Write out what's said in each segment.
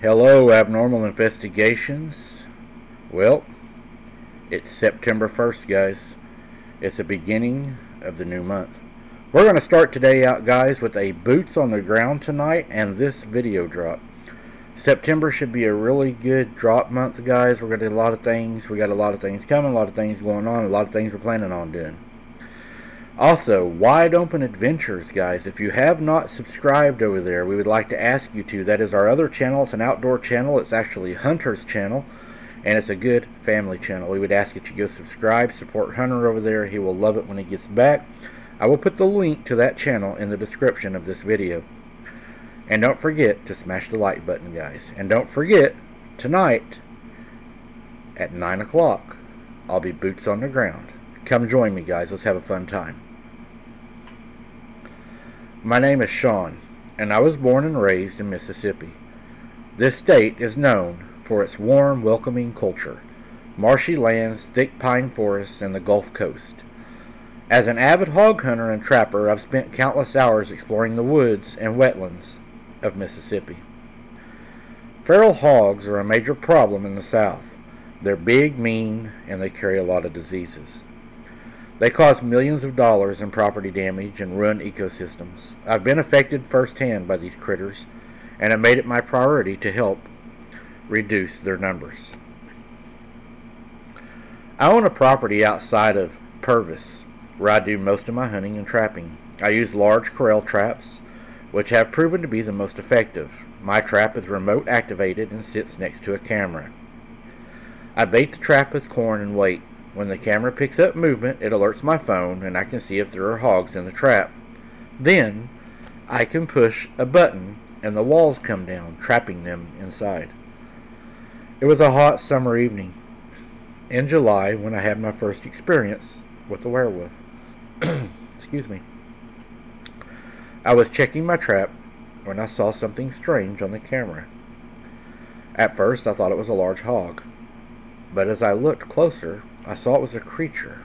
Hello, Abnormal Investigations. Well, it's September 1st, guys. It's the beginning of the new month. We're going to start today out, guys, with a boots on the ground tonight and this video drop. September should be a really good drop month, guys. We're going to do a lot of things. We got a lot of things coming, a lot of things going on, a lot of things we're planning on doing. Also, Wide Open Adventures, guys. If you have not subscribed over there, we would like to ask you to. That is our other channel. It's an outdoor channel. It's actually Hunter's channel, and it's a good family channel. We would ask that you go subscribe, support Hunter over there. He will love it when he gets back. I will put the link to that channel in the description of this video. And don't forget to smash the like button, guys. And don't forget, tonight at 9 o'clock, I'll be boots on the ground. Come join me, guys. Let's have a fun time. My name is Sean, and I was born and raised in Mississippi. This state is known for its warm, welcoming culture, marshy lands, thick pine forests, and the Gulf Coast. As an avid hog hunter and trapper, I've spent countless hours exploring the woods and wetlands of Mississippi. Feral hogs are a major problem in the South. They're big, mean, and they carry a lot of diseases. They cause millions of dollars in property damage and ruin ecosystems. I've been affected firsthand by these critters, and have made it my priority to help reduce their numbers. I own a property outside of Purvis, where I do most of my hunting and trapping. I use large corral traps, which have proven to be the most effective. My trap is remote activated and sits next to a camera. I bait the trap with corn and wait. When the camera picks up movement, it alerts my phone, and I can see if there are hogs in the trap. Then, I can push a button, and the walls come down, trapping them inside. It was a hot summer evening in July when I had my first experience with a werewolf. Excuse me. I was checking my trap when I saw something strange on the camera. At first, I thought it was a large hog, but as I looked closer, I saw it was a creature.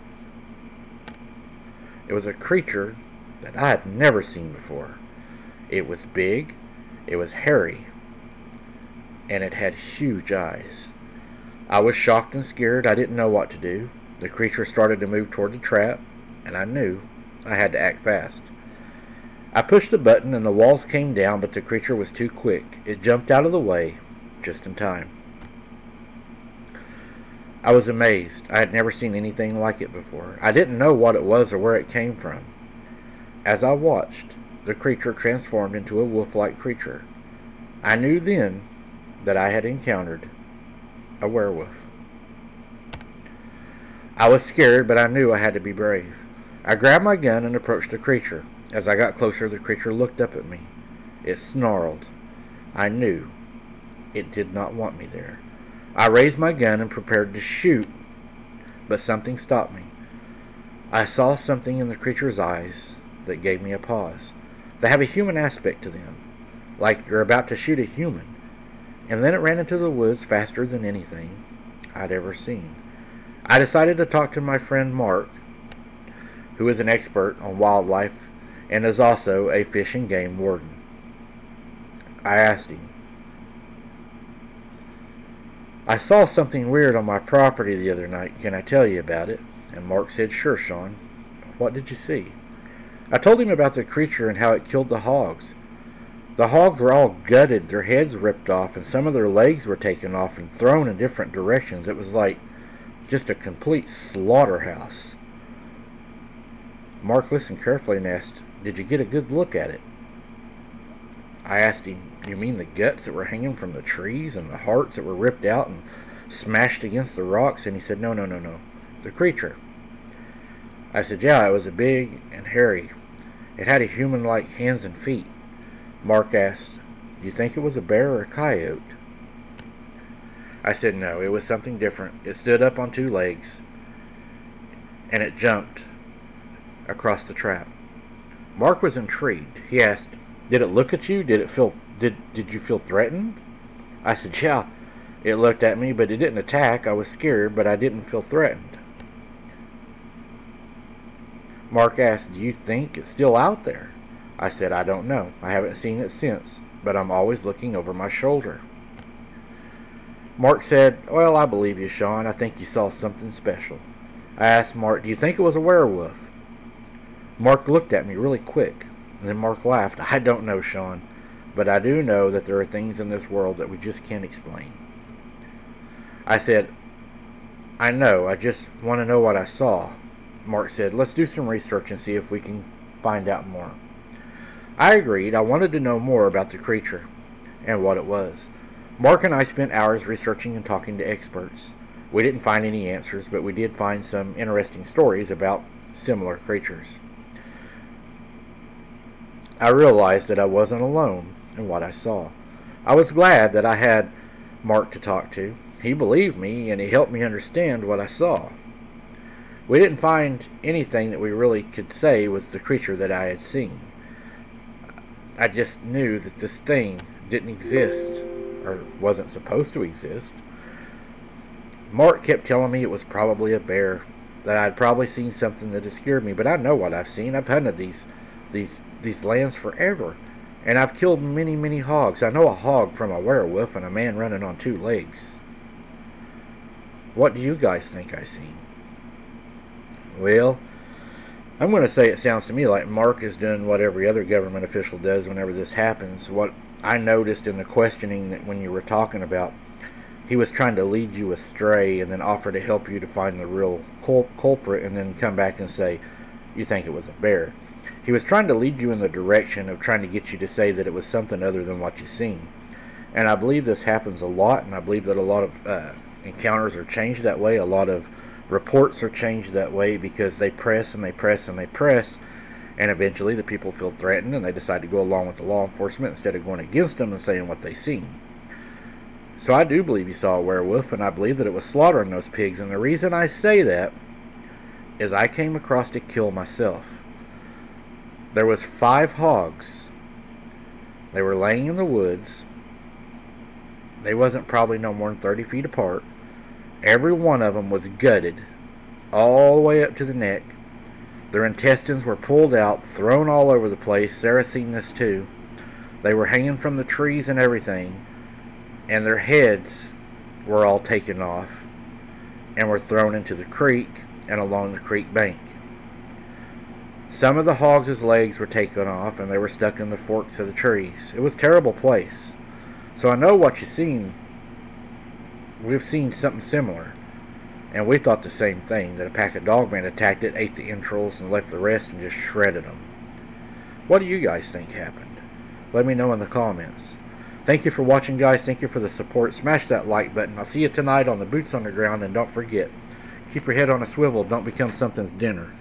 It was a creature that I had never seen before. It was big, it was hairy, and it had huge eyes. I was shocked and scared. I didn't know what to do. The creature started to move toward the trap, and I knew I had to act fast. I pushed the button and the walls came down, but the creature was too quick. It jumped out of the way just in time. I was amazed. I had never seen anything like it before. I didn't know what it was or where it came from. As I watched, the creature transformed into a wolf-like creature. I knew then that I had encountered a werewolf. I was scared, but I knew I had to be brave. I grabbed my gun and approached the creature. As I got closer, the creature looked up at me. It snarled. I knew it did not want me there. I raised my gun and prepared to shoot, but something stopped me. I saw something in the creature's eyes that gave me a pause. They have a human aspect to them, like you're about to shoot a human. And then it ran into the woods faster than anything I'd ever seen. I decided to talk to my friend Mark, who is an expert on wildlife and is also a fish and game warden. I asked him, I saw something weird on my property the other night. Can I tell you about it? And Mark said, sure, Sean. What did you see? I told him about the creature and how it killed the hogs. The hogs were all gutted, their heads ripped off, and some of their legs were taken off and thrown in different directions. It was like just a complete slaughterhouse. Mark listened carefully and asked, did you get a good look at it? I asked him, you mean the guts that were hanging from the trees and the hearts that were ripped out and smashed against the rocks? And he said, no, the creature. I said, yeah, it was a big and hairy, It had a human-like hands and feet. Mark asked, "Do you think it was a bear or a coyote?" I said no, it was something different. It stood up on two legs, and it jumped across the trap. Mark was intrigued. He asked, "Did it look at you? Did you feel threatened?" I said, "Yeah." It looked at me, but it didn't attack. I was scared, but I didn't feel threatened. Mark asked, "Do you think it's still out there?" I said, "I don't know. I haven't seen it since, but I'm always looking over my shoulder." Mark said, "Well, I believe you, Sean. I think you saw something special." I asked Mark, "Do you think it was a werewolf?" Mark looked at me really quick, and then Mark laughed. "I don't know, Sean, but I do know that there are things in this world that we just can't explain." I said, "I know. I just want to know what I saw." Mark said, "Let's do some research and see if we can find out more." I agreed. I wanted to know more about the creature and what it was. Mark and I spent hours researching and talking to experts. We didn't find any answers, but we did find some interesting stories about similar creatures. I realized that I wasn't alone in what I saw. I was glad that I had Mark to talk to. He believed me, and he helped me understand what I saw. We didn't find anything that we really could say was the creature that I had seen. I just knew that this thing didn't exist, or wasn't supposed to exist. Mark kept telling me it was probably a bear, that I'd probably seen something that had scared me, but I know what I've seen. I've hunted these lands forever, and I've killed many, many hogs. I know a hog from a werewolf and a man running on two legs. What do you guys think I seen? Well, I'm going to say it sounds to me like Mark is doing what every other government official does whenever this happens. What I noticed in the questioning that when you were talking about, he was trying to lead you astray and then offer to help you to find the real culprit and then come back and say, you think it was a bear. He was trying to lead you in the direction of trying to get you to say that it was something other than what you've seen. And I believe this happens a lot, and I believe that a lot of encounters are changed that way. A lot of reports are changed that way because they press and they press and they press, and eventually the people feel threatened and they decide to go along with the law enforcement instead of going against them and saying what they seen. So I do believe you saw a werewolf, and I believe that it was slaughtering those pigs, and the reason I say that is I came across a kill myself. There was 5 hogs. They were laying in the woods. They wasn't probably no more than 30 feet apart. Every one of them was gutted all the way up to the neck. Their intestines were pulled out, thrown all over the place. Sarah seen this too. They were hanging from the trees and everything, and their heads were all taken off and were thrown into the creek and along the creek bank. Some of the hogs' legs were taken off and they were stuck in the forks of the trees. It was a terrible place. So I know what you've seen. We've seen something similar, and we thought the same thing, that a pack of Dogman attacked it, ate the entrails, and left the rest and just shredded them. What do you guys think happened? Let me know in the comments. Thank you for watching, guys. Thank you for the support. Smash that like button. I'll see you tonight on the Boots on the Ground, and don't forget, keep your head on a swivel. Don't become something's dinner.